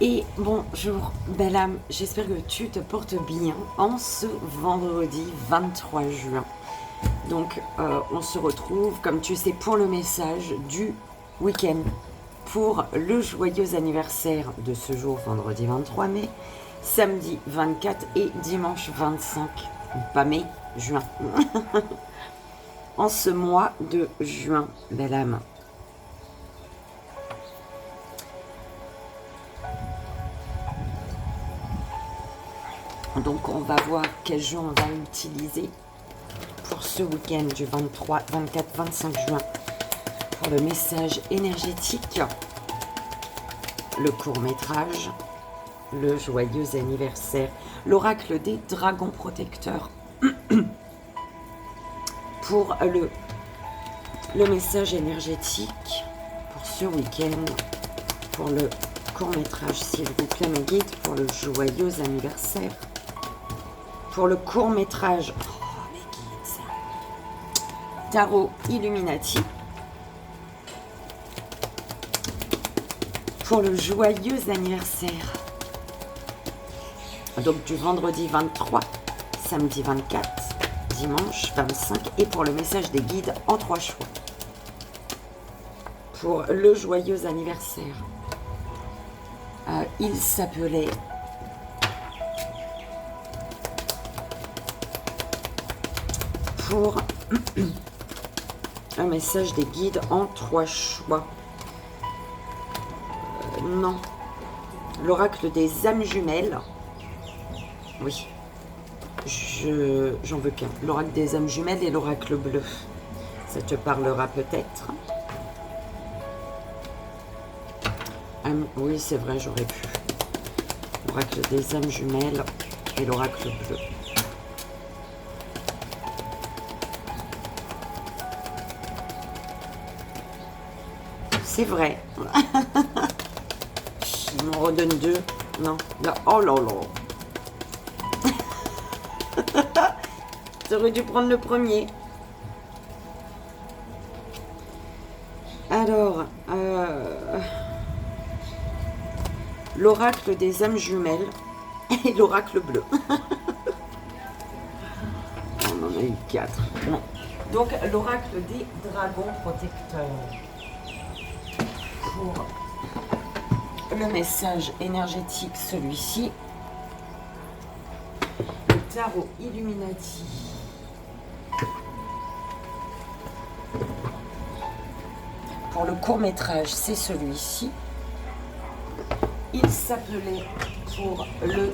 Et bonjour belle âme, j'espère que tu te portes bien en ce vendredi 23 juin. Donc on se retrouve, comme tu sais, pour le message du week-end, pour le joyeux anniversaire de ce jour, vendredi 23 mai, samedi 24 et dimanche 25, pas mai, juin. En ce mois de juin, belle âme. Donc on va voir quel jour on va utiliser pour ce week-end du 23, 24, 25 juin pour le message énergétique, le court-métrage, le joyeux anniversaire, l'oracle des dragons protecteurs pour le message énergétique pour ce week-end, pour le court-métrage, s'il vous plaît, mes guides, pour le joyeux anniversaire. Pour le court-métrage, mes guides, Tarot Illuminati. Pour le joyeux anniversaire, donc du vendredi 23, samedi 24, dimanche 25, et pour le message des guides en 3 choix. Pour le joyeux anniversaire, il s'appelait pour un message des guides en 3 choix. Non. L'oracle des âmes jumelles. Oui. J'en veux qu'un. L'oracle des âmes jumelles et l'oracle bleu. Ça te parlera peut-être. Oui, c'est vrai, j'aurais pu. L'oracle des âmes jumelles et l'oracle bleu. C'est vrai. Il m'en redonne 2. Non. Là. Oh là là. J'aurais dû prendre le premier. Alors, l'oracle des âmes jumelles et l'oracle bleu. On en a eu 4. Non. Donc, l'oracle des dragons protecteurs. Pour le message énergétique, celui-ci, le tarot Illuminati. Pour le court-métrage, c'est celui-ci. Il s'appelait pour le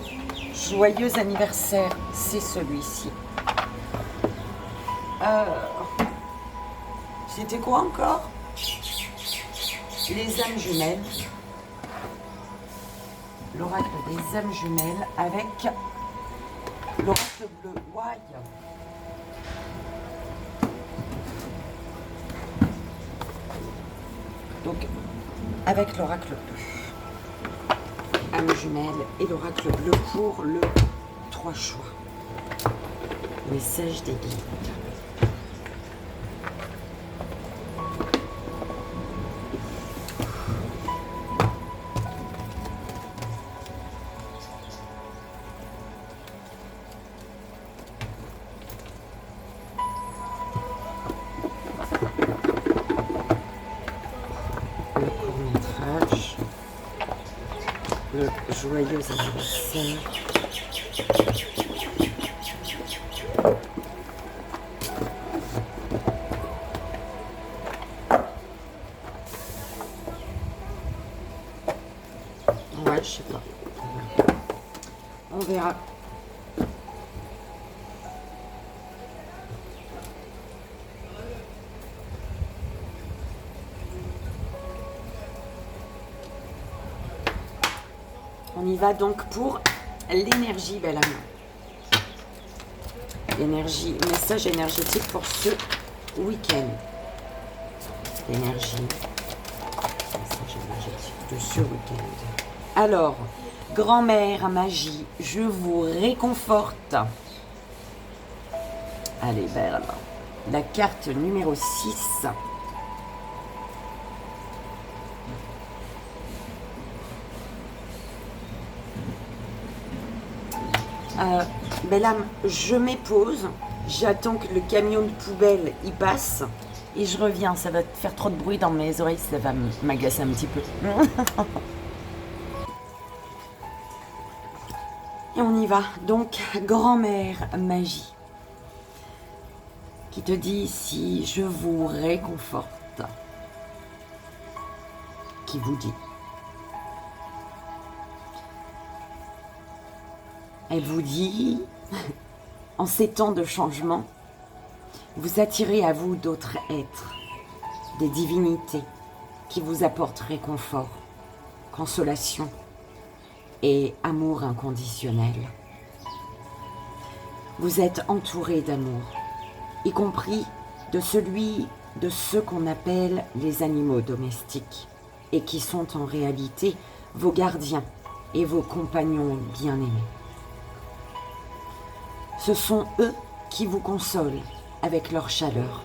joyeux anniversaire, c'est celui-ci. C'était quoi encore? Les âmes jumelles. L'oracle des âmes jumelles avec l'oracle bleu. Why? Donc, avec l'oracle bleu. Âmes jumelles et l'oracle bleu pour le 3 choix. Message des guides. Le joyeux anniversaire. Ouais, je sais pas. On verra. On y va donc pour l'énergie, belle âme. L'énergie, message énergétique pour ce week-end. L'énergie, message énergétique de ce week-end. Alors, grand-mère magie, je vous réconforte. Allez, belle. La carte numéro 6. Belle âme, je m'épose, j'attends que le camion de poubelle y passe et je reviens. Ça va te faire trop de bruit dans mes oreilles, ça va m'agacer un petit peu. Et on y va. Donc, grand-mère magie, qui te dit si je vous réconforte, qui vous dit. Elle vous dit, en ces temps de changement, vous attirez à vous d'autres êtres, des divinités qui vous apportent réconfort, consolation et amour inconditionnel. Vous êtes entouré d'amour, y compris de ceux qu'on appelle les animaux domestiques et qui sont en réalité vos gardiens et vos compagnons bien-aimés. Ce sont eux qui vous consolent avec leur chaleur.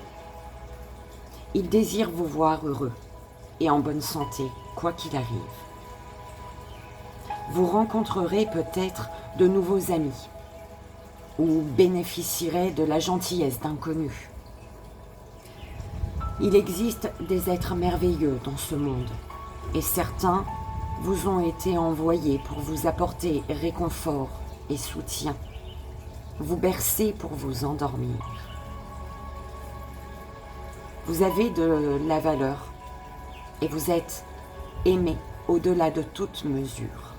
Ils désirent vous voir heureux et en bonne santé, quoi qu'il arrive. Vous rencontrerez peut-être de nouveaux amis ou bénéficierez de la gentillesse d'inconnus. Il existe des êtres merveilleux dans ce monde et certains vous ont été envoyés pour vous apporter réconfort et soutien, vous bercer pour vous endormir. Vous avez de la valeur et vous êtes aimé au-delà de toute mesure.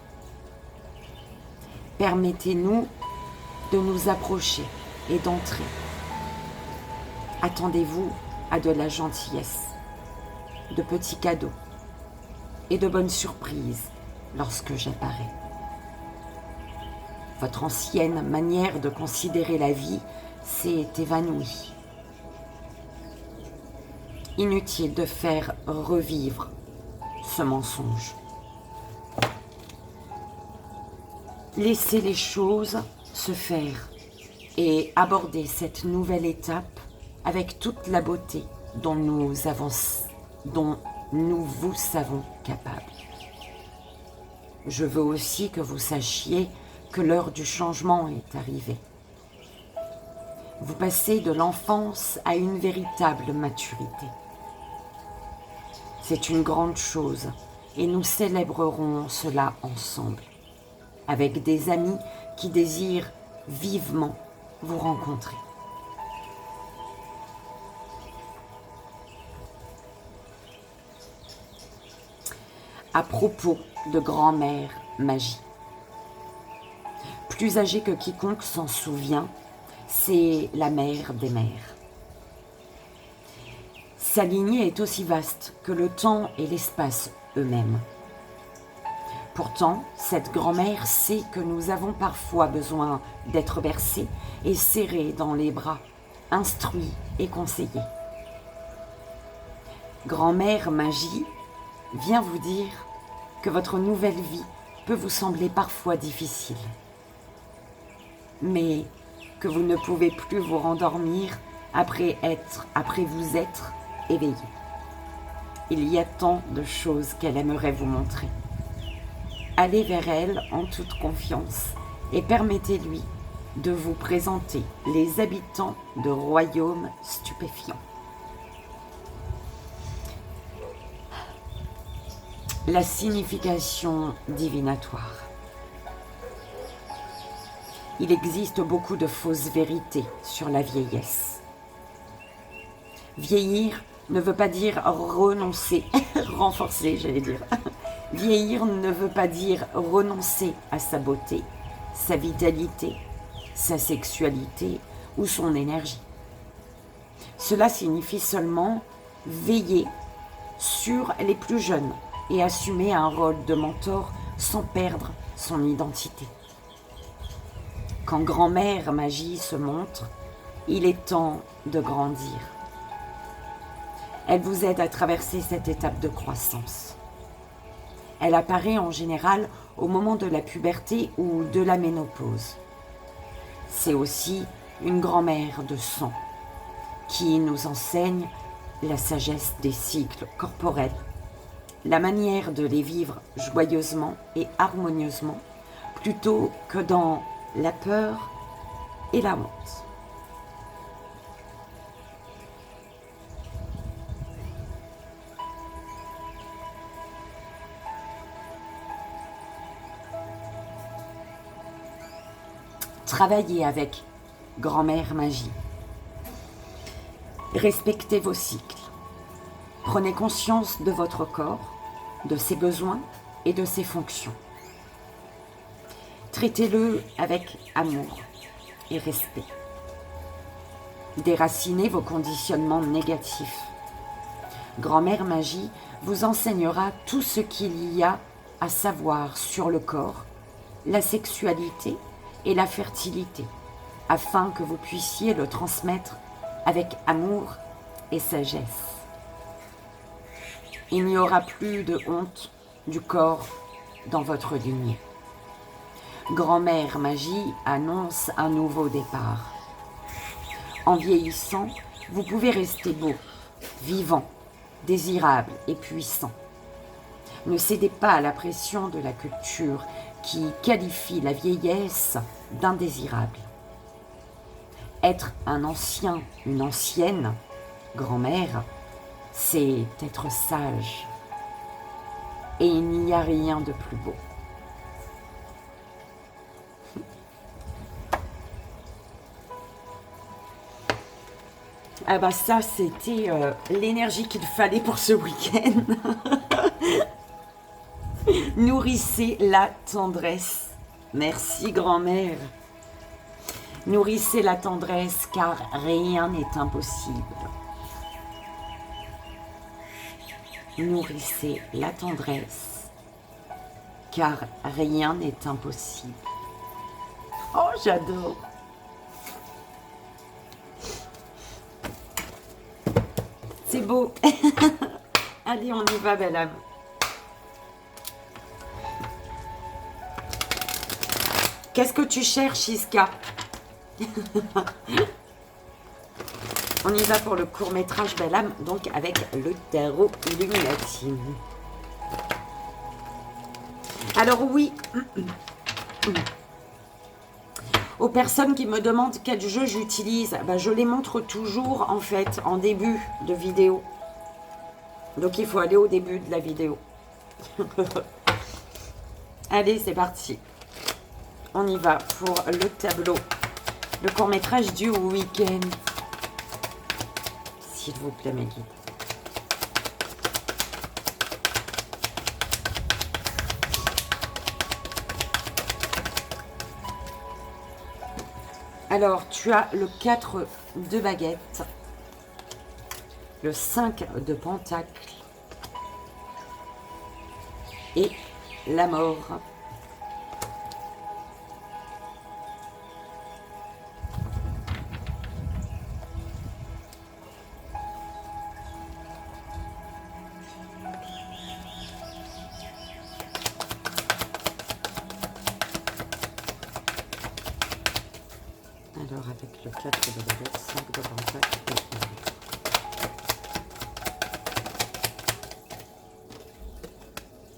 Permettez-nous de nous approcher et d'entrer. Attendez-vous à de la gentillesse, de petits cadeaux et de bonnes surprises lorsque j'apparais. Votre ancienne manière de considérer la vie s'est évanouie. Inutile de faire revivre ce mensonge. Laissez les choses se faire et aborder cette nouvelle étape avec toute la beauté dont nous vous savons capables. Je veux aussi que vous sachiez que l'heure du changement est arrivée. Vous passez de l'enfance à une véritable maturité. C'est une grande chose et nous célébrerons cela ensemble, avec des amis qui désirent vivement vous rencontrer. À propos de grand-mère magie, plus âgée que quiconque s'en souvient, c'est la mère des mères. Sa lignée est aussi vaste que le temps et l'espace eux-mêmes. Pourtant, cette grand-mère sait que nous avons parfois besoin d'être bercés et serrés dans les bras, instruits et conseillés. Grand-mère magie vient vous dire que votre nouvelle vie peut vous sembler parfois difficile, mais que vous ne pouvez plus vous rendormir après vous être éveillé. Il y a tant de choses qu'elle aimerait vous montrer. Allez vers elle en toute confiance et permettez-lui de vous présenter les habitants de royaumes stupéfiants. La signification divinatoire. Il existe beaucoup de fausses vérités sur la vieillesse. Vieillir ne veut pas dire renoncer, renforcer, j'allais dire. Vieillir ne veut pas dire renoncer à sa beauté, sa vitalité, sa sexualité ou son énergie. Cela signifie seulement veiller sur les plus jeunes et assumer un rôle de mentor sans perdre son identité. Quand grand-mère magie se montre, il est temps de grandir. Elle vous aide à traverser cette étape de croissance. Elle apparaît en général au moment de la puberté ou de la ménopause. C'est aussi une grand-mère de sang qui nous enseigne la sagesse des cycles corporels, la manière de les vivre joyeusement et harmonieusement plutôt que dans la peur et la honte. Travaillez avec grand-mère magie. Respectez vos cycles. Prenez conscience de votre corps, de ses besoins et de ses fonctions. Traitez-le avec amour et respect. Déracinez vos conditionnements négatifs. Grand-mère magie vous enseignera tout ce qu'il y a à savoir sur le corps, la sexualité et la fertilité, afin que vous puissiez le transmettre avec amour et sagesse. Il n'y aura plus de honte du corps dans votre lignée. Grand-mère magie annonce un nouveau départ. En vieillissant, vous pouvez rester beau, vivant, désirable et puissant. Ne cédez pas à la pression de la culture qui qualifie la vieillesse d'indésirable. Être un ancien, une ancienne, grand-mère, c'est être sage. Et il n'y a rien de plus beau. Ah bah ça, c'était l'énergie qu'il fallait pour ce week-end. Nourrissez la tendresse. Merci grand-mère. Nourrissez la tendresse car rien n'est impossible. Nourrissez la tendresse car rien n'est impossible. Oh, j'adore. C'est beau. Allez, on y va, belle âme. Qu'est-ce que tu cherches, Iska? On y va pour le court-métrage Belle âme, donc avec le tarot Illuminati. Alors oui, aux personnes qui me demandent quel jeu j'utilise, bah, je les montre toujours en fait en début de vidéo. Donc il faut aller au début de la vidéo. Allez, c'est parti. On y va pour le tableau. Le court-métrage du week-end. S'il vous plaît, mes guides. Alors, tu as le 4 de baguette, le 5 de pentacle et la mort. Alors, avec le 4 de baguette, 5 de pentacle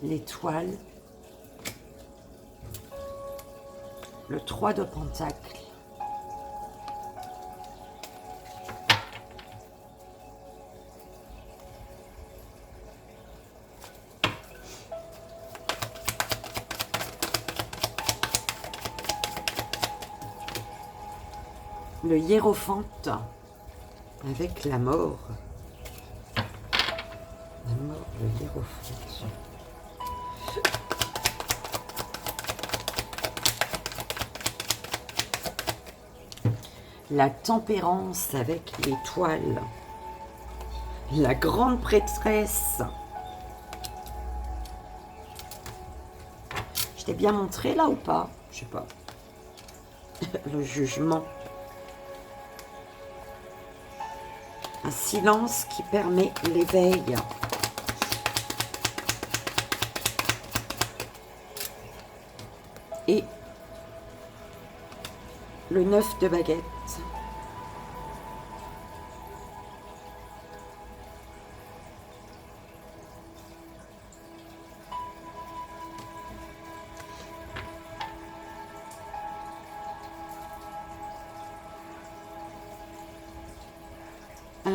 et l'étoile, le 3 de pentacle, le hiérophante avec la mort. La mort, le hiérophante. La tempérance avec l'étoile. La grande prêtresse. Je t'ai bien montré là ou pas? Je sais pas. Le jugement. Un silence qui permet l'éveil. Et le 9 de baguette.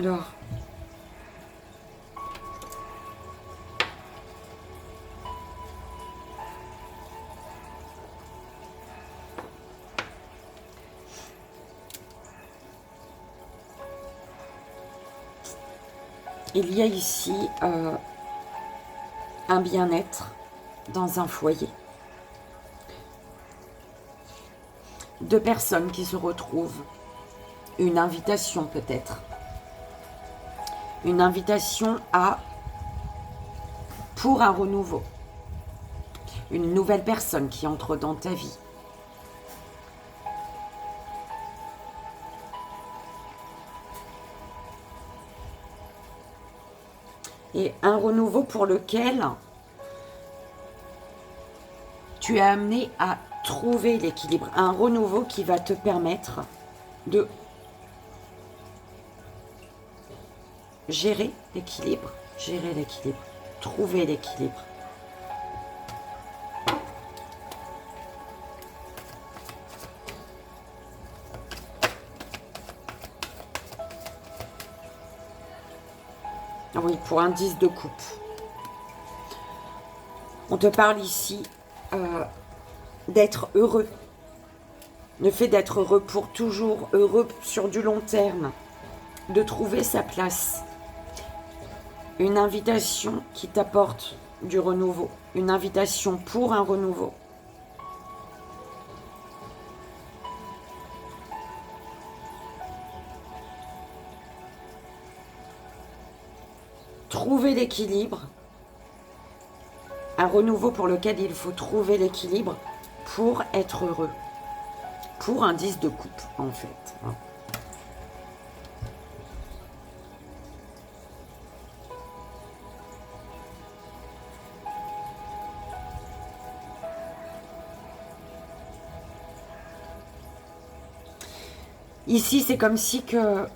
Alors, il y a ici un bien-être dans un foyer. Deux personnes qui se retrouvent. Une invitation peut-être. Une invitation pour un renouveau. Une nouvelle personne qui entre dans ta vie. Et un renouveau pour lequel tu es amené à trouver l'équilibre. Un renouveau qui va te permettre de gérer l'équilibre, trouver l'équilibre. Oui, pour un 10 de coupe. On te parle ici d'être heureux. Le fait d'être heureux pour toujours, heureux sur du long terme, de trouver sa place. Une invitation qui t'apporte du renouveau. Une invitation pour un renouveau. Trouver l'équilibre. Un renouveau pour lequel il faut trouver l'équilibre pour être heureux. Pour un 10 de coupe, en fait. Ici, c'est comme si que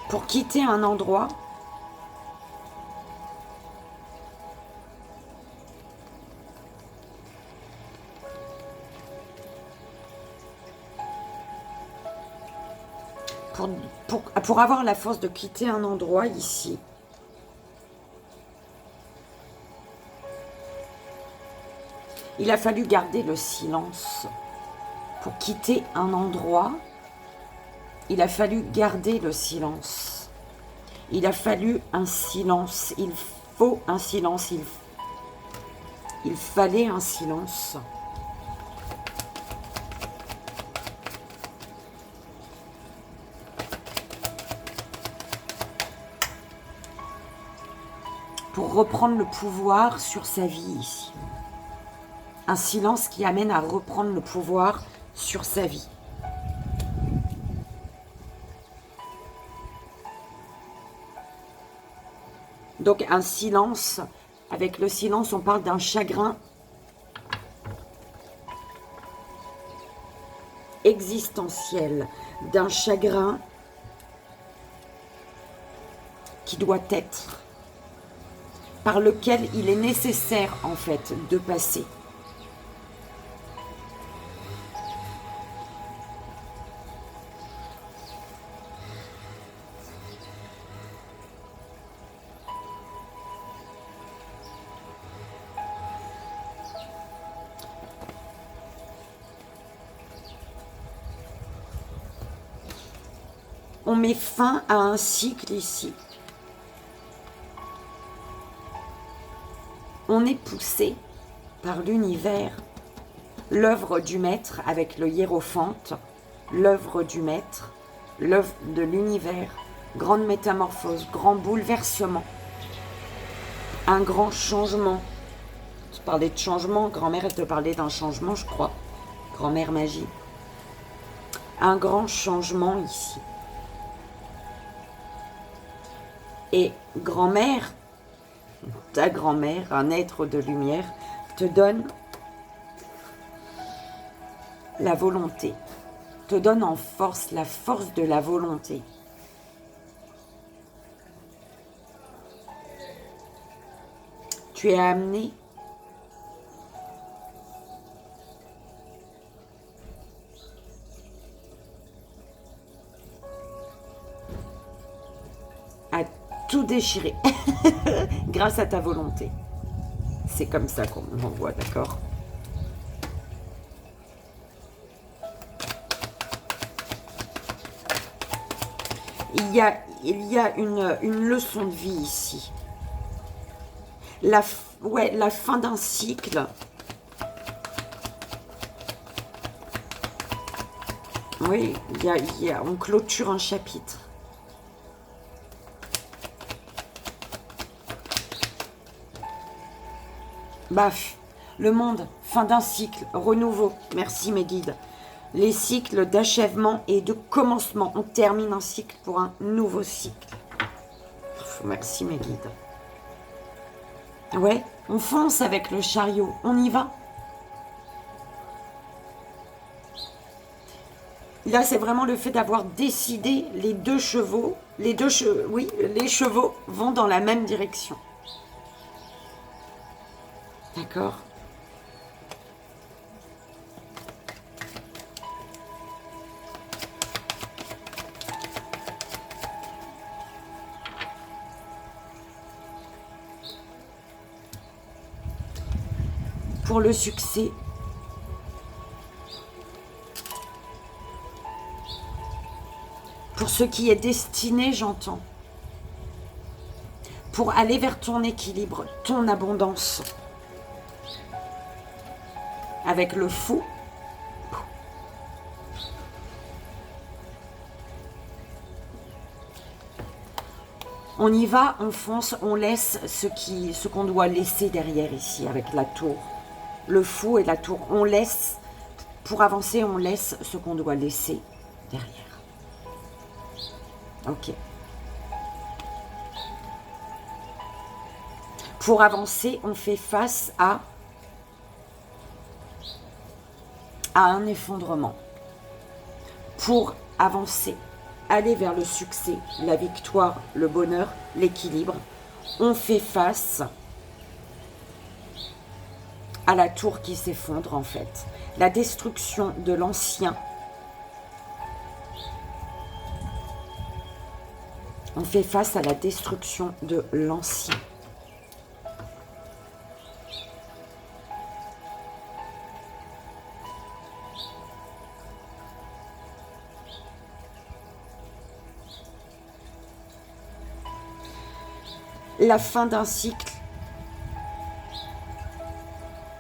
pour quitter un endroit, pour avoir la force de quitter un endroit ici, il a fallu garder le silence. Pour quitter un endroit, il a fallu garder le silence. Il a fallu un silence. Il faut un silence. Il fallait un silence. Pour reprendre le pouvoir sur sa vie ici. Un silence qui amène à reprendre le pouvoir sur sa vie. Donc un silence, avec le silence on parle d'un chagrin existentiel, d'un chagrin qui doit être, par lequel il est nécessaire en fait de passer. On met fin à un cycle ici. On est poussé par l'univers, l'œuvre du maître avec le hiérophante, l'œuvre du maître, l'œuvre de l'univers, grande métamorphose, grand bouleversement, un grand changement. Tu parlais de changement, grand-mère, elle te parlait d'un changement, je crois. Grand-mère magie. Un grand changement ici. Et grand-mère, ta grand-mère, un être de lumière, te donne la volonté, te donne en force la force de la volonté. Tu es amené déchirer grâce à ta volonté. C'est comme ça qu'on voit, d'accord? Il y a une leçon de vie ici. La fin d'un cycle. Oui, on clôture un chapitre. Baf, le monde, fin d'un cycle, renouveau. Merci mes guides. Les cycles d'achèvement et de commencement. On termine un cycle pour un nouveau cycle. Merci mes guides. Ouais, on fonce avec le chariot. On y va. Là, c'est vraiment le fait d'avoir décidé les deux chevaux. Les chevaux vont dans la même direction. D'accord ? Pour le succès, pour ce qui est destiné, j'entends, pour aller vers ton équilibre, ton abondance, avec le fou, on y va, on fonce, on laisse ce qu'on doit laisser derrière ici, avec la tour. Le fou et la tour, on laisse, pour avancer, on laisse ce qu'on doit laisser derrière. Ok. Pour avancer, on fait face à un effondrement. Pour avancer, aller vers le succès, la victoire, le bonheur, l'équilibre, on fait face à la tour qui s'effondre en fait. La destruction de l'ancien. On fait face à la destruction de l'ancien. La fin d'un cycle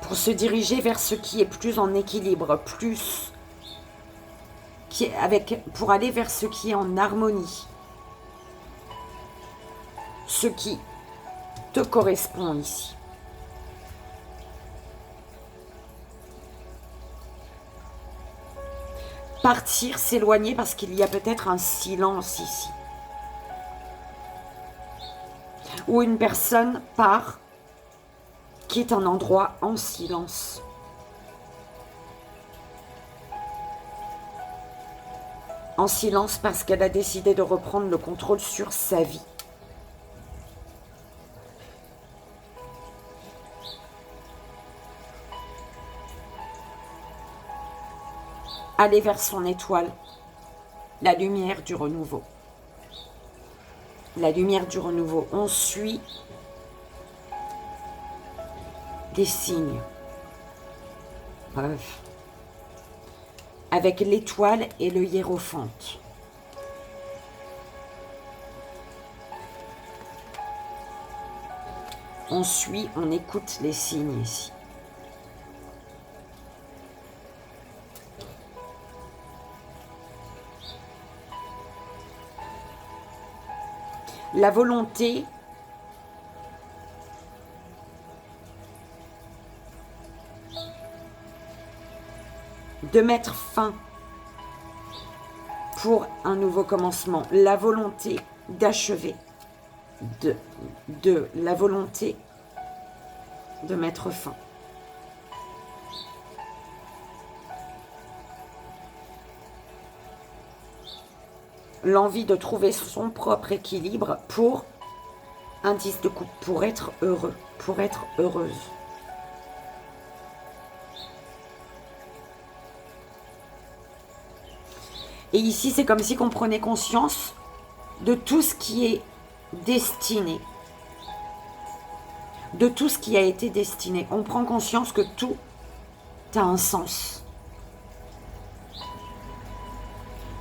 pour se diriger vers ce qui est plus en équilibre, pour aller vers ce qui est en harmonie, ce qui te correspond ici. Partir, s'éloigner parce qu'il y a peut-être un silence ici. Ou une personne part, quitte un endroit en silence. En silence parce qu'elle a décidé de reprendre le contrôle sur sa vie. Aller vers son étoile, la lumière du renouveau. La lumière du renouveau, on suit des signes. Bref. Avec l'étoile et le hiérophante. On suit, on écoute les signes ici. La volonté de mettre fin pour un nouveau commencement. La volonté d'achever. La volonté de mettre fin. L'envie de trouver son propre équilibre pour un 10 de coupe, pour être heureux, pour être heureuse. Et ici, c'est comme si on prenait conscience de tout ce qui est destiné, de tout ce qui a été destiné. On prend conscience que tout a un sens.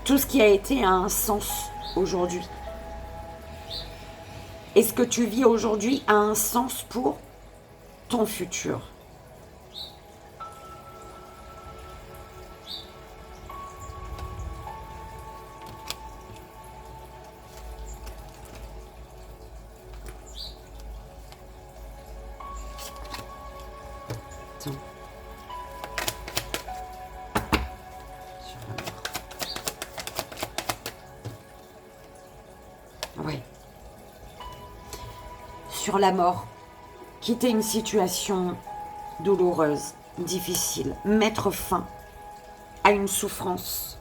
Tout ce qui a été a un sens aujourd'hui. Et ce que tu vis aujourd'hui a un sens pour ton futur. Attends. Ouais. Sur la mort, quitter une situation douloureuse, difficile, mettre fin à une souffrance.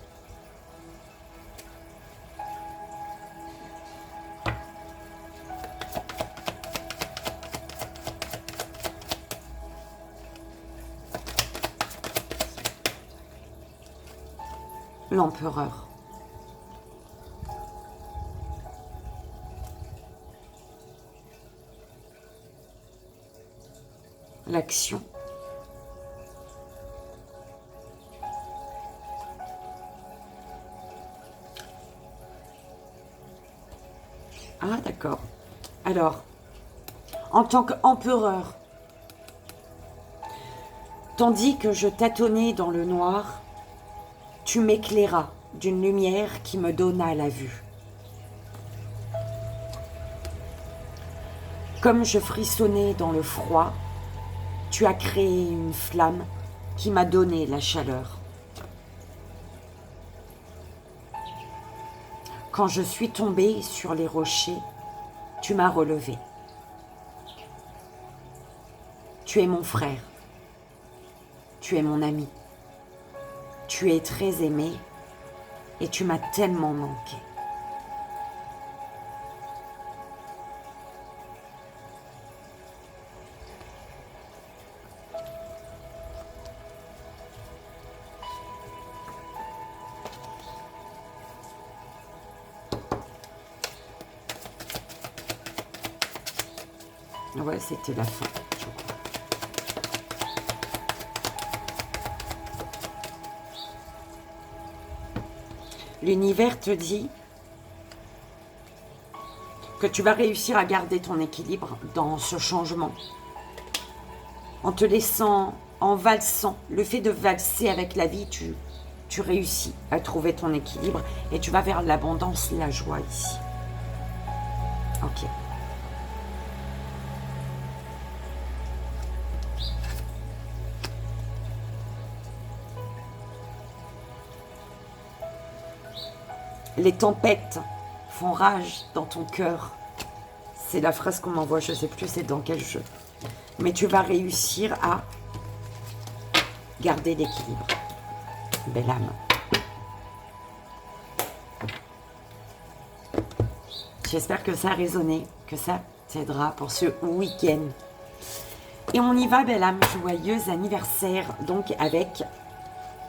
L'empereur. L'action. Ah, d'accord. Alors, en tant qu'empereur, tandis que je tâtonnais dans le noir, tu m'éclairas d'une lumière qui me donna la vue. Comme je frissonnais dans le froid, tu as créé une flamme qui m'a donné la chaleur. Quand je suis tombée sur les rochers, tu m'as relevé. Tu es mon frère. Tu es mon ami. Tu es très aimé et tu m'as tellement manqué. Ouais, c'était la fin, je crois. L'univers te dit que tu vas réussir à garder ton équilibre dans ce changement. En te laissant, en valsant, le fait de valser avec la vie, tu réussis à trouver ton équilibre et tu vas vers l'abondance, la joie ici. Ok. Les tempêtes font rage dans ton cœur. C'est la phrase qu'on m'envoie, je ne sais plus c'est dans quel jeu. Mais tu vas réussir à garder l'équilibre. Belle âme. J'espère que ça a résonné, que ça t'aidera pour ce week-end. Et on y va, belle âme, joyeux anniversaire. Donc avec,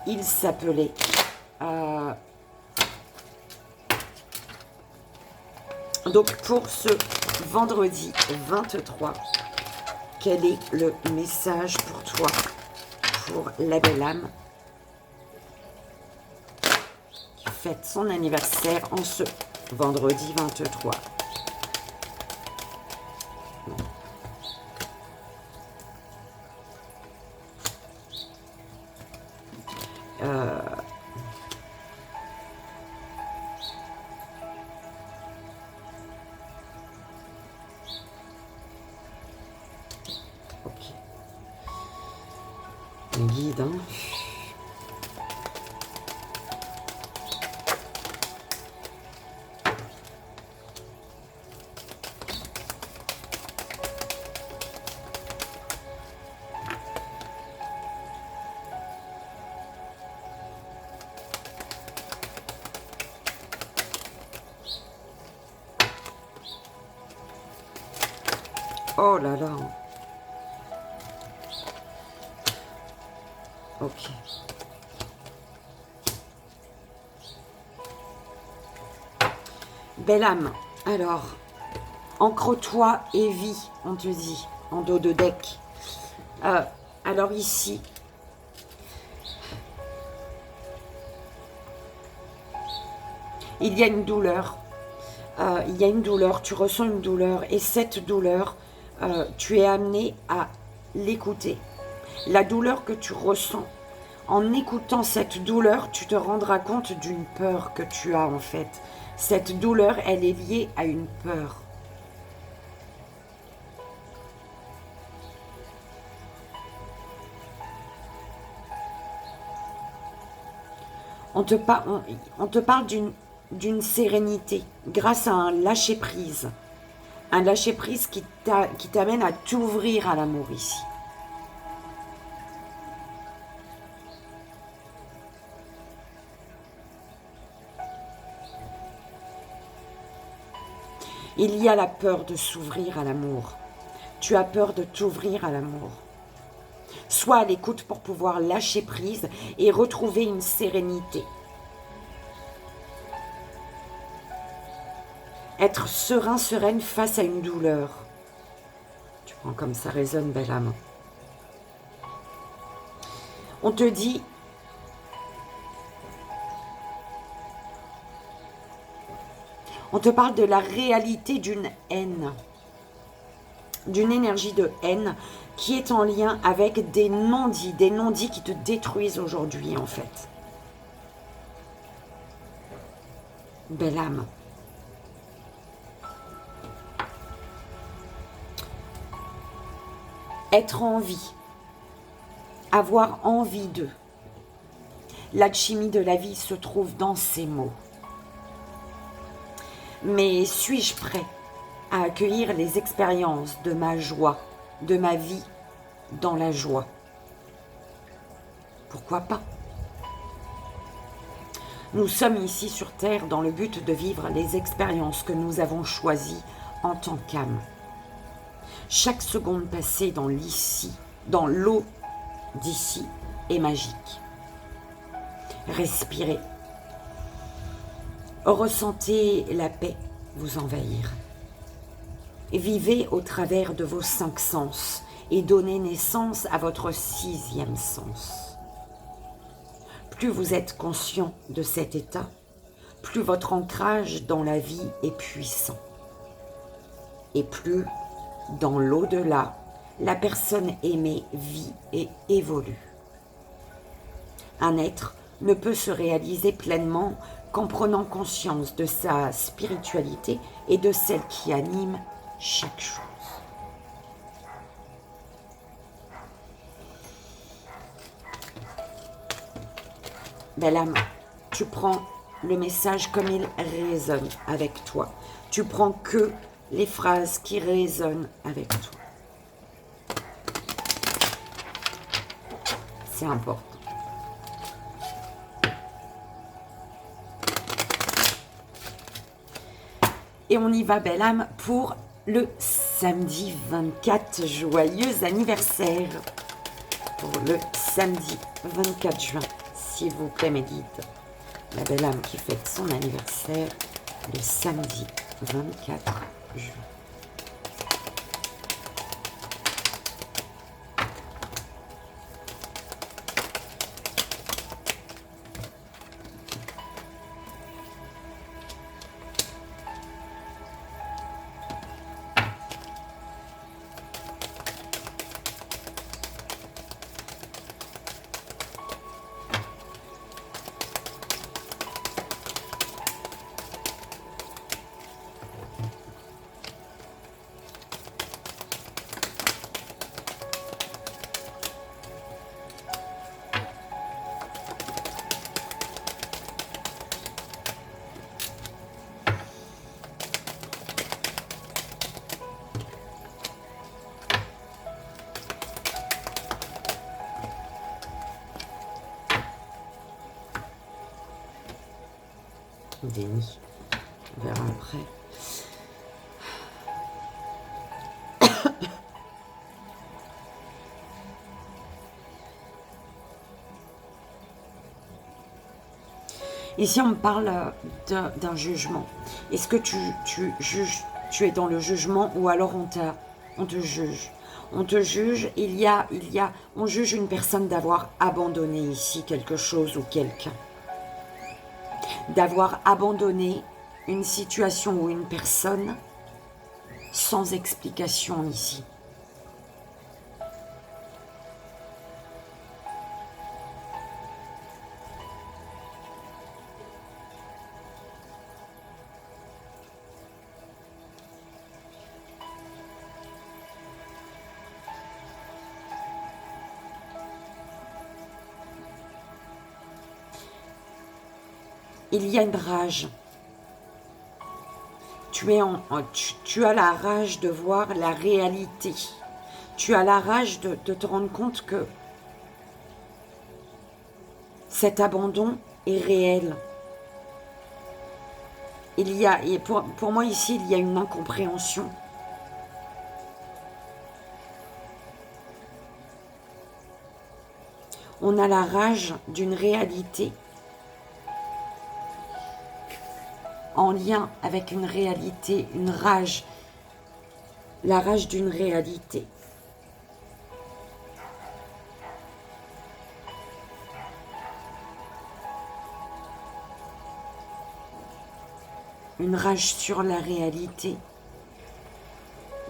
il s'appelait... Donc pour ce vendredi 23, quel est le message pour toi, pour la belle âme qui fête son anniversaire en ce vendredi 23? Guide, hein. Oh là là. Ok. Belle âme. Alors, Ancre-toi et vis, on te dit, en dos de deck. Alors ici, il y a une douleur. Il y a une douleur, tu ressens une douleur. Et cette douleur, tu es amené à l'écouter. La douleur que tu ressens, en écoutant cette douleur, tu te rendras compte d'une peur que tu as en fait. Cette douleur, elle est liée à une peur. On te parle d'une sérénité grâce à un lâcher-prise. Un lâcher-prise qui t'amène à t'ouvrir à l'amour ici. Il y a la peur de s'ouvrir à l'amour. Tu as peur de t'ouvrir à l'amour. Sois à l'écoute pour pouvoir lâcher prise et retrouver une sérénité. Être serein, sereine face à une douleur. Tu prends comme ça résonne, belle âme. On te dit, on te parle de la réalité d'une haine, d'une énergie de haine qui est en lien avec des non-dits qui te détruisent aujourd'hui en fait. Belle âme. Être en vie, avoir envie d'eux. L'alchimie de la vie se trouve dans ces mots. Mais suis-je prêt à accueillir les expériences de ma joie, de ma vie dans la joie? Pourquoi pas? Nous sommes ici sur Terre dans le but de vivre les expériences que nous avons choisies en tant qu'âme. Chaque seconde passée dans l'ici, dans l'eau d'ici, est magique. Respirez. Ressentez la paix vous envahir. Vivez au travers de vos 5 sens et donnez naissance à votre 6e sens. Plus vous êtes conscient de cet état, plus votre ancrage dans la vie est puissant. Et plus, dans l'au-delà, la personne aimée vit et évolue. Un être ne peut se réaliser pleinement qu'en prenant conscience de sa spiritualité et de celle qui anime chaque chose. Belle âme, tu prends le message comme il résonne avec toi. Tu prends que les phrases qui résonnent avec toi. C'est important. Et on y va, belle âme, pour le samedi 24. Joyeux anniversaire pour le samedi 24 juin. S'il vous plaît, mes guides. La belle âme qui fête son anniversaire le samedi 24 juin. Déni. On verra après. Ici, on me parle d'un jugement. Est-ce que tu tu es dans le jugement ou alors on te juge. On te juge, on juge une personne d'avoir abandonné ici quelque chose ou quelqu'un. D'avoir abandonné une situation ou une personne sans explication ici. Il y a une rage. Tu as la rage de voir la réalité. Tu as la rage de te rendre compte que cet abandon est réel. Et pour moi ici, il y a une incompréhension. On a la rage d'une réalité en lien avec une réalité, une rage, la rage d'une réalité. Une rage sur la réalité,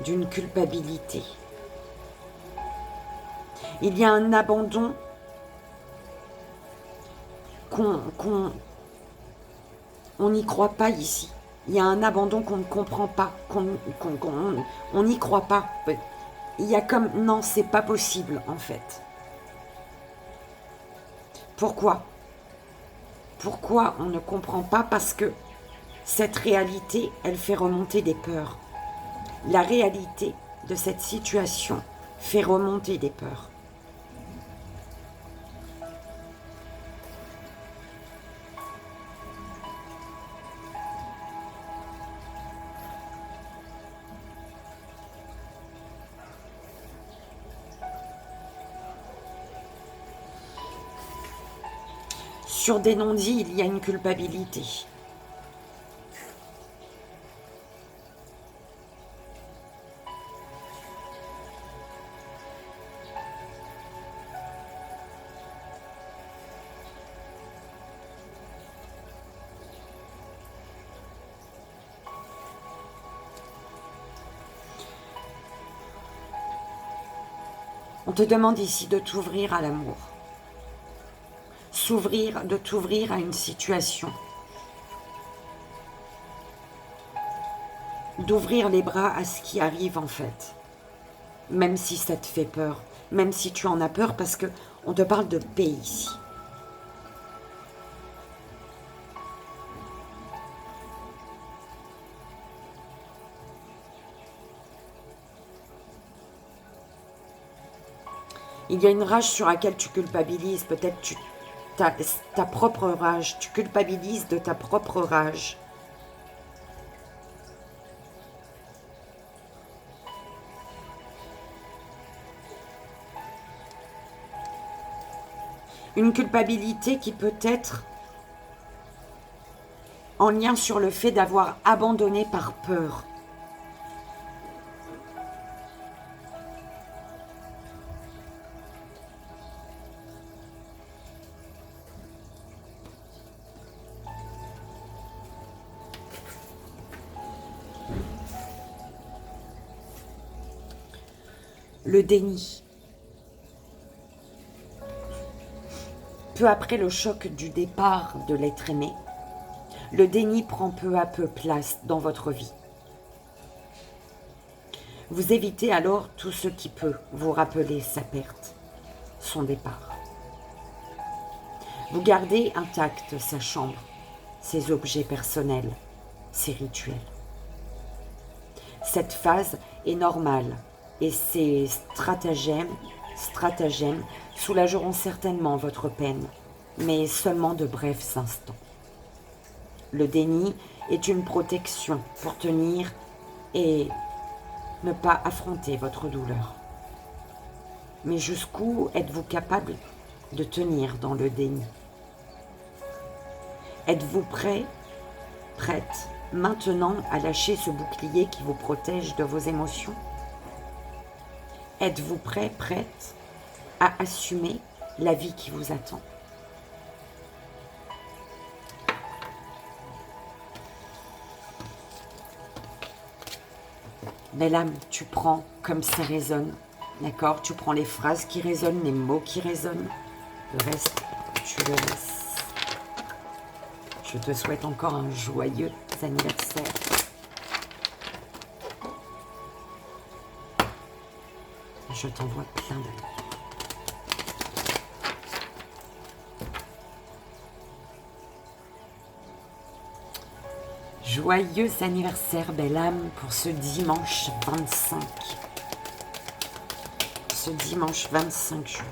d'une culpabilité. Il y a un abandon on n'y croit pas ici. Il y a un abandon qu'on ne comprend pas, on n'y croit pas. Il y a comme, non, c'est pas possible en fait. Pourquoi? Pourquoi on ne comprend pas? Parce que cette réalité, elle fait remonter des peurs. La réalité de cette situation fait remonter des peurs. Sur des non-dits, il y a une culpabilité. On te demande ici de t'ouvrir à l'amour. De t'ouvrir à une situation. D'ouvrir les bras à ce qui arrive en fait. Même si ça te fait peur. Même si tu en as peur parce que on te parle de paix ici. Il y a une rage sur laquelle tu culpabilises. Peut-être ta propre rage. Tu culpabilises de ta propre rage. Une culpabilité qui peut être en lien sur le fait d'avoir abandonné par peur. Le déni. Peu après le choc du départ de l'être aimé, le déni prend peu à peu place dans votre vie. Vous évitez alors tout ce qui peut vous rappeler sa perte, son départ. Vous gardez intacte sa chambre, ses objets personnels, ses rituels. Cette phase est normale et ces stratagèmes soulageront certainement votre peine, mais seulement de brefs instants. Le déni est une protection pour tenir et ne pas affronter votre douleur. Mais jusqu'où êtes-vous capable de tenir dans le déni? Êtes-vous prête, maintenant à lâcher ce bouclier qui vous protège de vos émotions? Êtes-vous prêt, prête à assumer la vie qui vous attend? Belle âme, tu prends comme ça résonne, d'accord? Tu prends les phrases qui résonnent, les mots qui résonnent. Le reste, tu le laisses. Je te souhaite encore un joyeux anniversaire. Je t'envoie plein d'amour. Joyeux anniversaire, belle âme, pour ce dimanche 25. Ce dimanche 25 juin.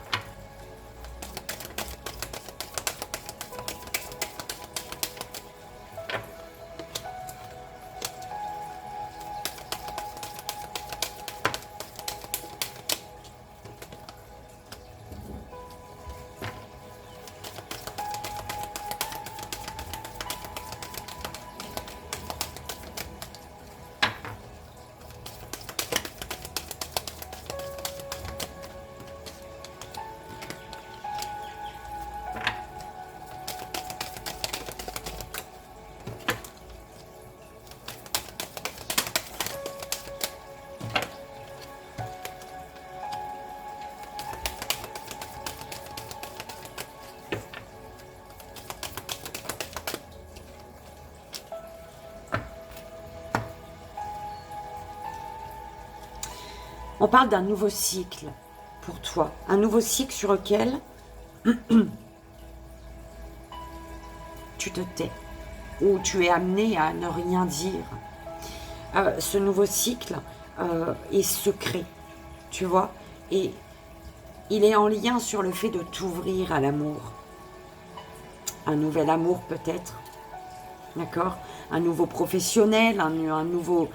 On parle d'un nouveau cycle pour toi, un nouveau cycle sur lequel tu te tais, ou tu es amené à ne rien dire. Ce nouveau cycle est secret, tu vois, et il est en lien sur le fait de t'ouvrir à l'amour. Un nouvel amour peut-être, d'accord? Un nouveau professionnel, un nouveau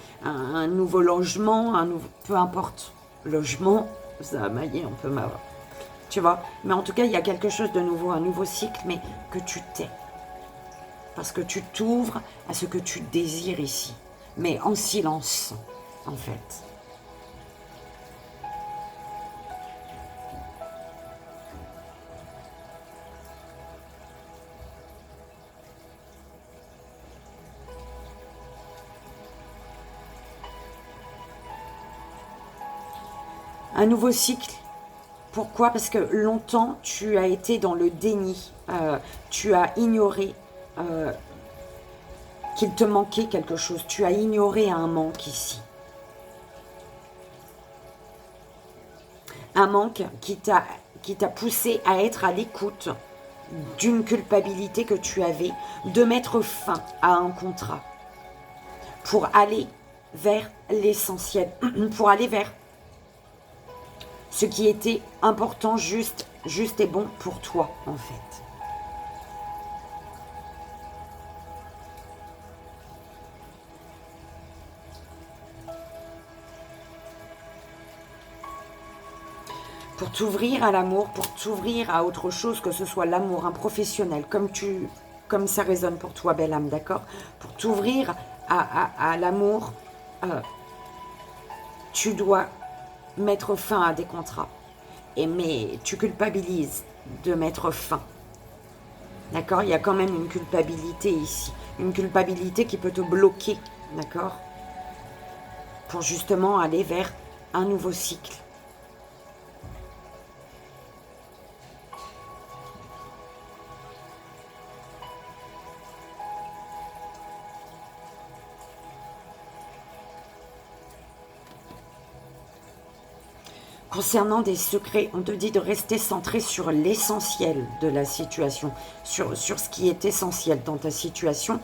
logement, peu importe. Logement, ça a maillé un peu ma... Tu vois? Mais en tout cas, il y a quelque chose de nouveau, un nouveau cycle, mais que tu tais. Parce que tu t'ouvres à ce que tu désires ici. Mais en silence, en fait. Un nouveau cycle. Pourquoi? Parce que longtemps, tu as été dans le déni. Tu as ignoré qu'il te manquait quelque chose. Tu as ignoré un manque ici. Un manque qui t'a poussé à être à l'écoute d'une culpabilité que tu avais, de mettre fin à un contrat pour aller vers l'essentiel, pour aller vers ce qui était important, juste et bon pour toi, en fait. Pour t'ouvrir à l'amour, pour t'ouvrir à autre chose, que ce soit l'amour, un professionnel, comme ça résonne pour toi, belle âme, d'accord? Pour t'ouvrir à l'amour, tu dois mettre fin à des contrats. Mais tu culpabilises de mettre fin. D'accord? Il y a quand même une culpabilité ici. Une culpabilité qui peut te bloquer. D'accord? Pour justement aller vers un nouveau cycle. Concernant des secrets, on te dit de rester centré sur l'essentiel de la situation, sur ce qui est essentiel dans ta situation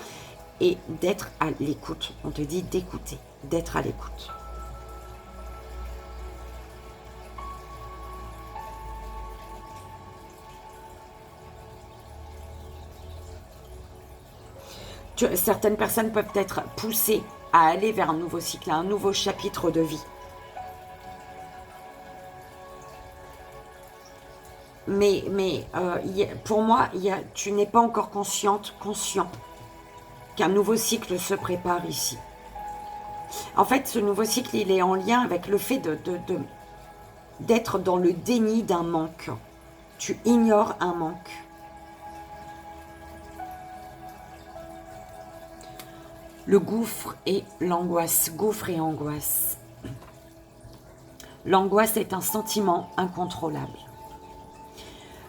et d'être à l'écoute. On te dit d'écouter, d'être à l'écoute. Certaines personnes peuvent être poussées à aller vers un nouveau cycle, un nouveau chapitre de vie. Mais pour moi, tu n'es pas encore conscient qu'un nouveau cycle se prépare ici. En fait, ce nouveau cycle, il est en lien avec le fait d'être dans le déni d'un manque. Tu ignores un manque. Le gouffre et l'angoisse. Gouffre et angoisse. L'angoisse est un sentiment incontrôlable.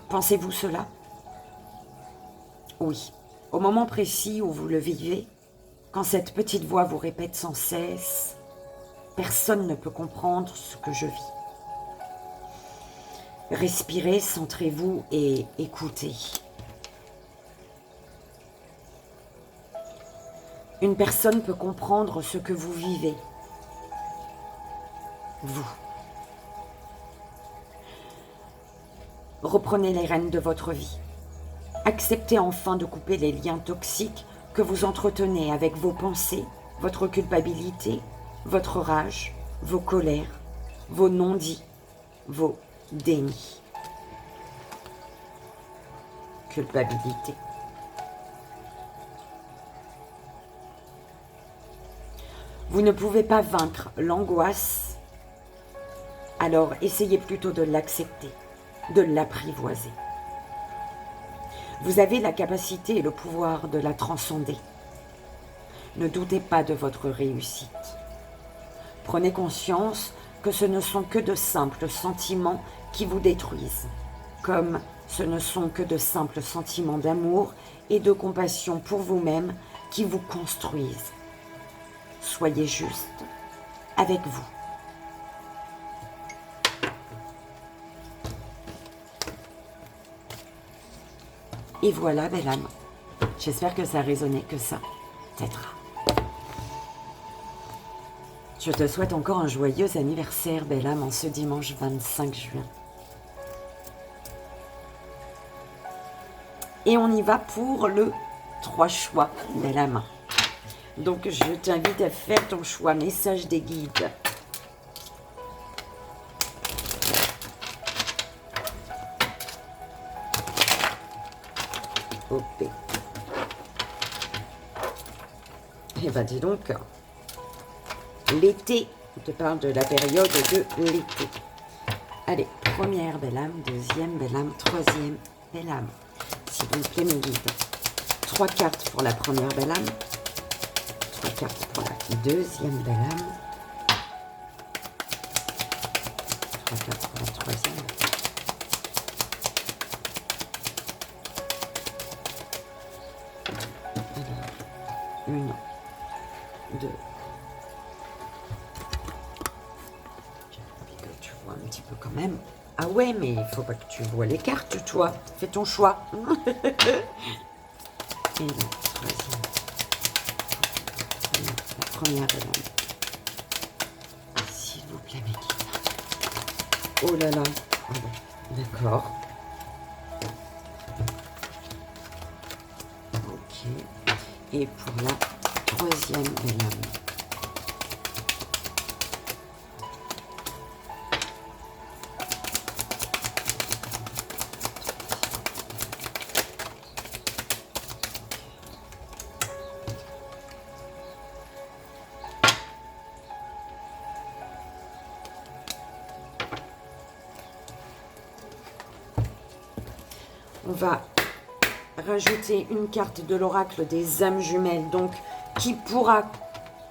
Pensez-vous cela? Oui. Au moment précis où vous le vivez, quand cette petite voix vous répète sans cesse, personne ne peut comprendre ce que je vis. Respirez, centrez-vous et écoutez. Une personne peut comprendre ce que vous vivez. Vous. Reprenez les rênes de votre vie. Acceptez enfin de couper les liens toxiques que vous entretenez avec vos pensées, votre culpabilité, votre rage, vos colères, vos non-dits, vos dénis. Culpabilité. Vous ne pouvez pas vaincre l'angoisse, alors essayez plutôt de l'accepter, de l'apprivoiser. Vous avez la capacité et le pouvoir de la transcender. Ne doutez pas de votre réussite. Prenez conscience que ce ne sont que de simples sentiments qui vous détruisent, comme ce ne sont que de simples sentiments d'amour et de compassion pour vous-même qui vous construisent. Soyez juste avec vous. Et voilà, belle âme. J'espère que ça a résonné, que ça t'aidera. Je te souhaite encore un joyeux anniversaire, belle âme, en ce dimanche 25 juin. Et on y va pour le 3 choix, belle âme. Donc, je t'invite à faire ton choix, message des guides. Ok. Eh ben, dis donc, l'été, on te parle de la période de l'été. Allez, première belle âme, deuxième belle âme, troisième belle âme. S'il vous plaît, mes guides. 3 cartes pour la première belle âme. 3 cartes pour la deuxième belle âme. 3 cartes pour la troisième. Alors, 1, 2. J'ai envie que tu vois un petit peu quand même. Ah ouais, mais il faut pas que tu vois les cartes, toi. Fais ton choix. Et la troisième. La première belle âme. S'il vous plaît, mes guides. Oh là là. Ah bon, d'accord. Ok. Et pour la troisième belle âme. On va rajouter une carte de l'oracle des âmes jumelles, donc qui pourra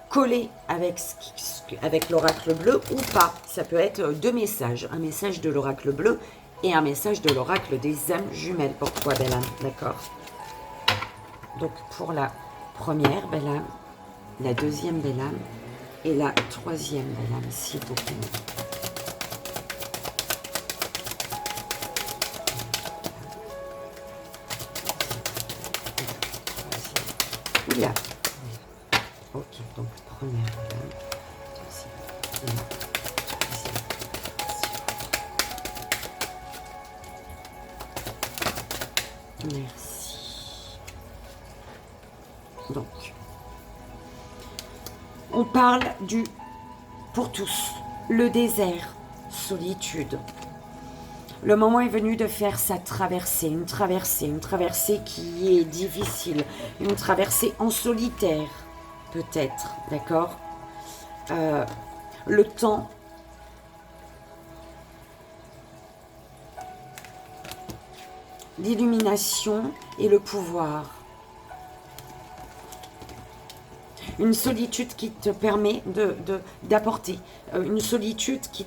coller avec l'oracle bleu ou pas. Ça peut être 2 messages, un message de l'oracle bleu et un message de l'oracle des âmes jumelles pour toi, belle âme, d'accord? Donc pour la première belle âme, la deuxième belle âme et la troisième belle âme, s'il vous plaît. Oula. Ok, donc première gamme, deuxième, troisième. Merci. Donc, on parle pour tous, le désert, solitude. Le moment est venu de faire sa traversée, une traversée qui est difficile, une traversée en solitaire, peut-être, d'accord? Le temps l'illumination et le pouvoir. Une solitude qui te permet d'apporter. Une solitude qui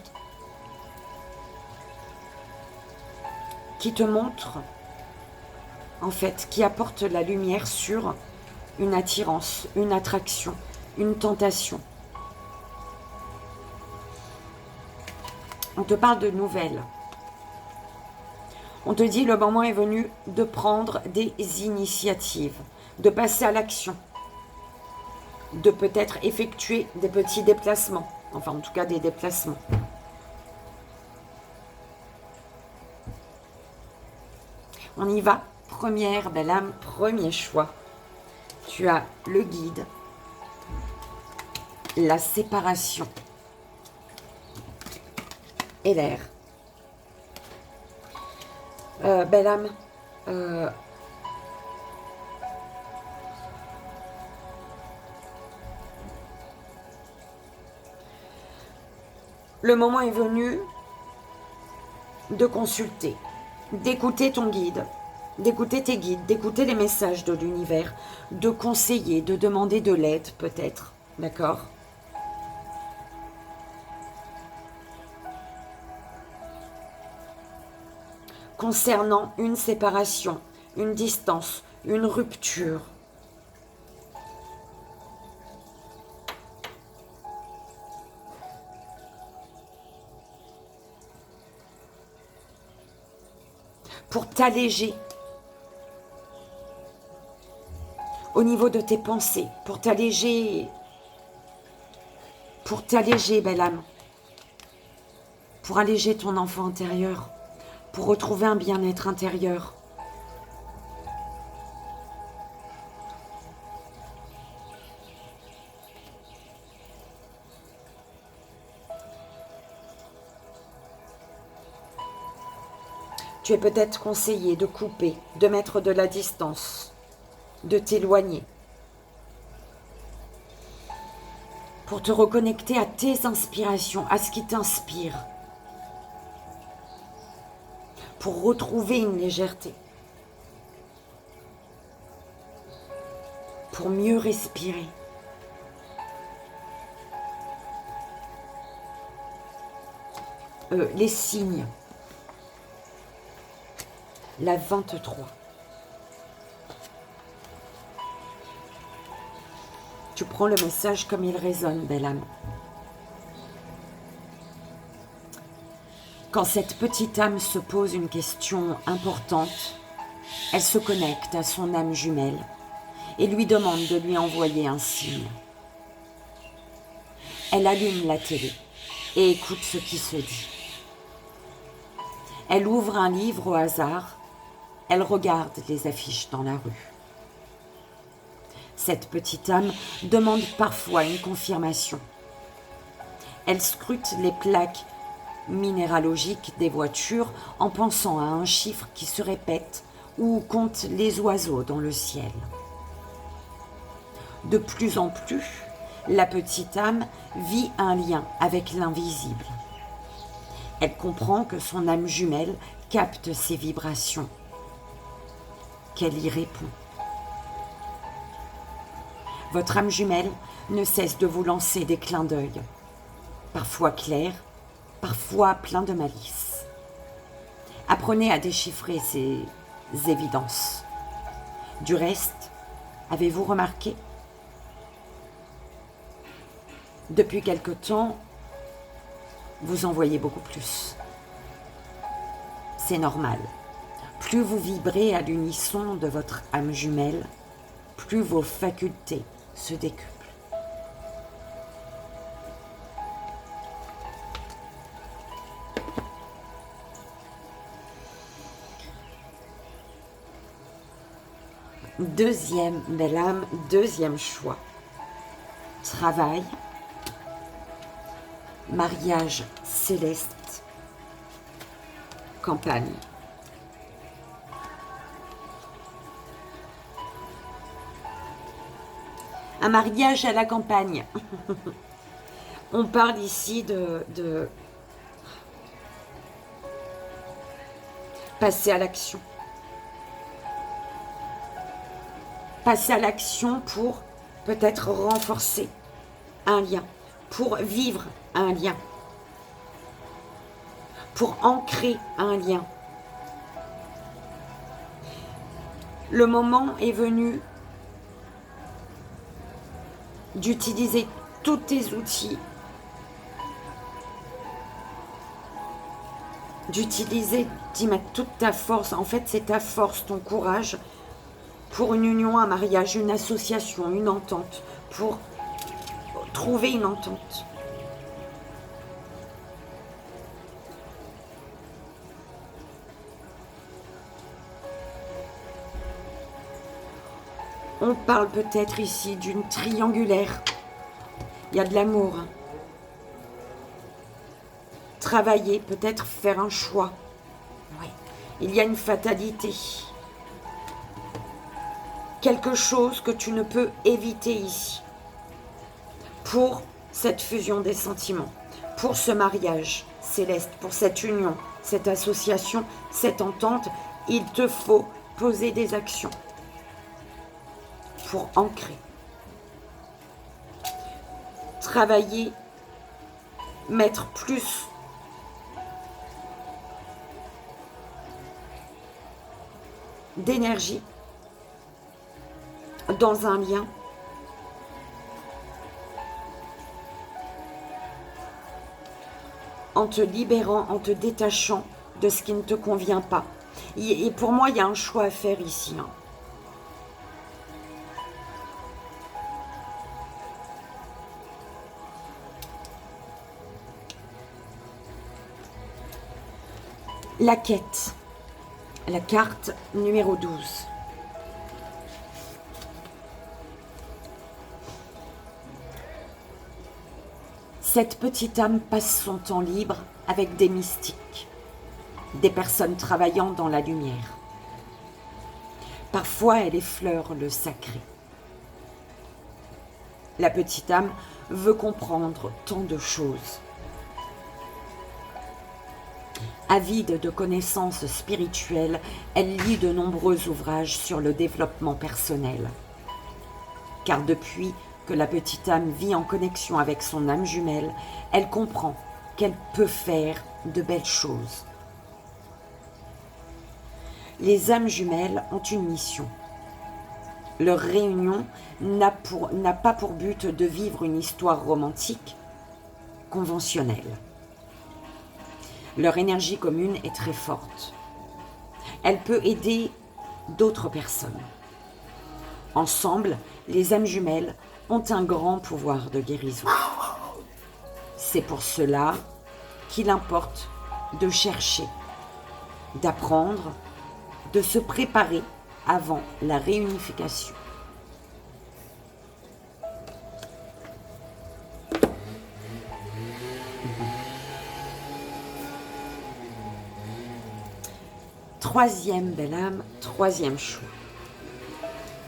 te montre, en fait, qui apporte la lumière sur une attirance, une attraction, une tentation. On te parle de nouvelles. On te dit le moment est venu de prendre des initiatives, de passer à l'action, de peut-être effectuer des petits déplacements, enfin en tout cas des déplacements. On y va, première belle âme, premier choix. Tu as le guide, la séparation et l'air. Belle âme, le moment est venu de consulter, d'écouter ton guide, d'écouter tes guides, d'écouter les messages de l'univers, de conseiller, de demander de l'aide peut-être, d'accord ? Concernant une séparation, une distance, une rupture. Pour t'alléger au niveau de tes pensées, pour t'alléger, belle âme, pour alléger ton enfant intérieur, pour retrouver un bien-être intérieur. Tu es peut-être conseillé de couper, de mettre de la distance, de t'éloigner, pour te reconnecter à tes inspirations, à ce qui t'inspire, pour retrouver une légèreté, pour mieux respirer. Les signes. La 23. Tu prends le message comme il résonne, belle âme. Quand cette petite âme se pose une question importante, elle se connecte à son âme jumelle et lui demande de lui envoyer un signe. Elle allume la télé et écoute ce qui se dit. Elle ouvre un livre au hasard, elle regarde les affiches dans la rue. Cette petite âme demande parfois une confirmation. Elle scrute les plaques minéralogiques des voitures en pensant à un chiffre qui se répète ou compte les oiseaux dans le ciel. De plus en plus, la petite âme vit un lien avec l'invisible. Elle comprend que son âme jumelle capte ses vibrations, qu'elle y répond. Votre âme jumelle ne cesse de vous lancer des clins d'œil, parfois clairs, parfois pleins de malice. Apprenez à déchiffrer ces évidences. Du reste, avez-vous remarqué ? Depuis quelque temps, vous en voyez beaucoup plus. C'est normal. Plus vous vibrez à l'unisson de votre âme jumelle, plus vos facultés se décuplent. Deuxième belle âme, deuxième choix. Travail, mariage céleste, campagne. Un mariage à la campagne. On parle ici de passer à l'action. Passer à l'action pour peut-être renforcer un lien, pour vivre un lien, pour ancrer un lien. Le moment est venu d'utiliser tous tes outils, d'y mettre toute ta force. En fait, c'est ta force, ton courage pour une union, un mariage, une association, une entente, pour trouver une entente. On parle peut-être ici d'une triangulaire. Il y a de l'amour. Travailler, peut-être faire un choix. Oui. Il y a une fatalité. Quelque chose que tu ne peux éviter ici. Pour cette fusion des sentiments. Pour ce mariage céleste. Pour cette union. Cette association. Cette entente. Il te faut poser des actions. Pour ancrer. Travailler, mettre plus d'énergie dans un lien en te libérant, en te détachant de ce qui ne te convient pas. Et pour moi, il y a un choix à faire ici. La quête, la carte numéro 12. Cette petite âme passe son temps libre avec des mystiques, des personnes travaillant dans la lumière. Parfois, elle effleure le sacré. La petite âme veut comprendre tant de choses. Avide de connaissances spirituelles, elle lit de nombreux ouvrages sur le développement personnel. Car depuis que la petite âme vit en connexion avec son âme jumelle, elle comprend qu'elle peut faire de belles choses. Les âmes jumelles ont une mission. Leur réunion n'a pas pour but de vivre une histoire romantique conventionnelle. Leur énergie commune est très forte. Elle peut aider d'autres personnes. Ensemble, les âmes jumelles ont un grand pouvoir de guérison. C'est pour cela qu'il importe de chercher, d'apprendre, de se préparer avant la réunification. Troisième belle âme, troisième choix.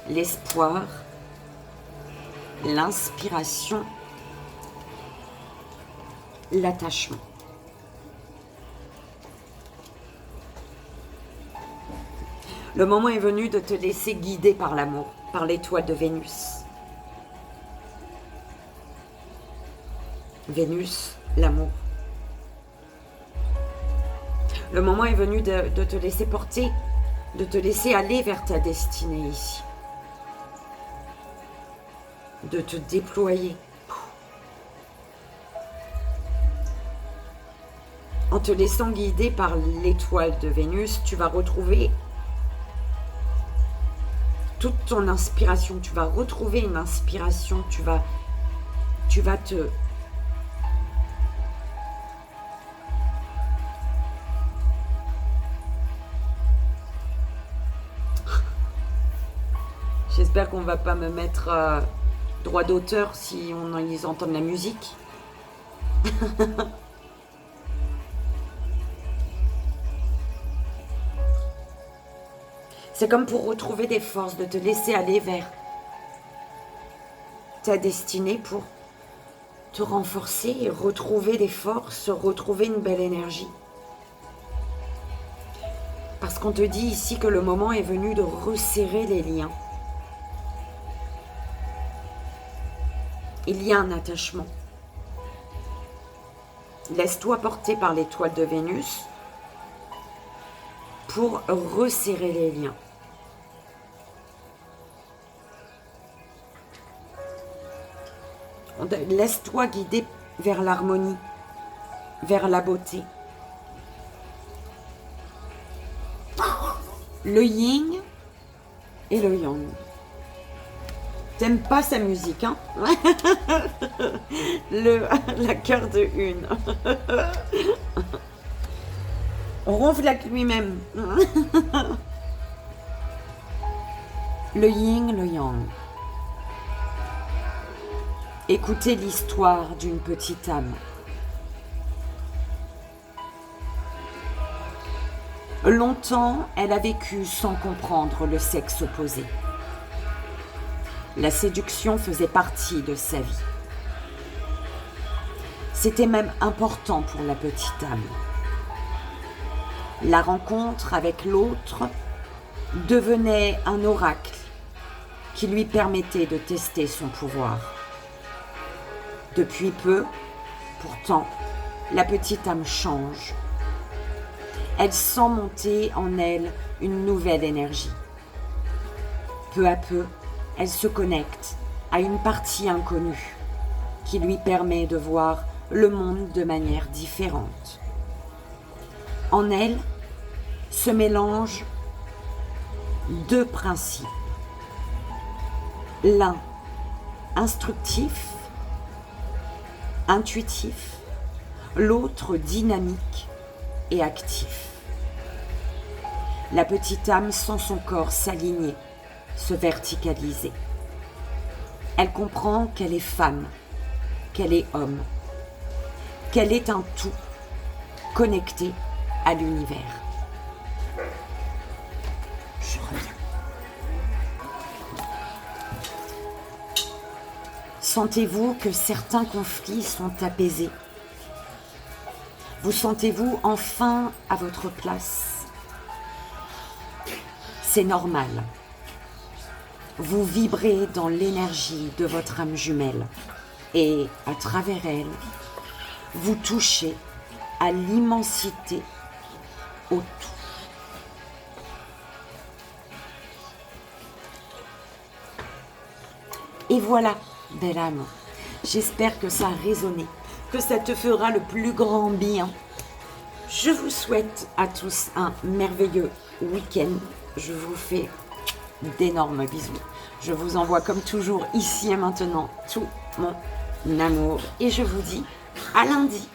L'espoir, l'inspiration, l'attachement. Le moment est venu de te laisser guider par l'amour, par l'étoile de Vénus. Vénus, l'amour. Le moment est venu de te laisser porter, de te laisser aller vers ta destinée ici. De te déployer. En te laissant guider par l'étoile de Vénus, tu vas retrouver toute ton inspiration. Tu vas retrouver une inspiration. Tu vas te... J'espère qu'on ne va pas me mettre droit d'auteur si ils entendent la musique. C'est comme pour retrouver des forces, de te laisser aller vers ta destinée pour te renforcer et retrouver des forces, retrouver une belle énergie. Parce qu'on te dit ici que le moment est venu de resserrer les liens. Il y a un attachement. Laisse-toi porter par l'étoile de Vénus pour resserrer les liens. Laisse-toi guider vers l'harmonie, vers la beauté. Le yin et le yang. T'aimes pas sa musique, hein? La cœur de une. Ronfle avec lui-même. Le yin, le yang. Écoutez l'histoire d'une petite âme. Longtemps, elle a vécu sans comprendre le sexe opposé. La séduction faisait partie de sa vie. C'était même important pour la petite âme. La rencontre avec l'autre devenait un oracle qui lui permettait de tester son pouvoir. Depuis peu, pourtant, la petite âme change. Elle sent monter en elle une nouvelle énergie. Peu à peu, elle se connecte à une partie inconnue qui lui permet de voir le monde de manière différente. En elle se mélangent deux principes. L'un instructif, intuitif, l'autre dynamique et actif. La petite âme sent son corps s'aligner, se verticaliser. Elle comprend qu'elle est femme, qu'elle est homme, qu'elle est un tout connecté à l'univers. Je reviens. Sentez-vous que certains conflits sont apaisés? Vous sentez-vous enfin à votre place? C'est normal. Vous vibrez dans l'énergie de votre âme jumelle et à travers elle, vous touchez à l'immensité, au tout. Et voilà, belle âme, j'espère que ça a résonné, que ça te fera le plus grand bien. Je vous souhaite à tous un merveilleux week-end. Je vous fais d'énormes bisous. Je vous envoie comme toujours ici et maintenant tout mon amour. Et je vous dis à lundi.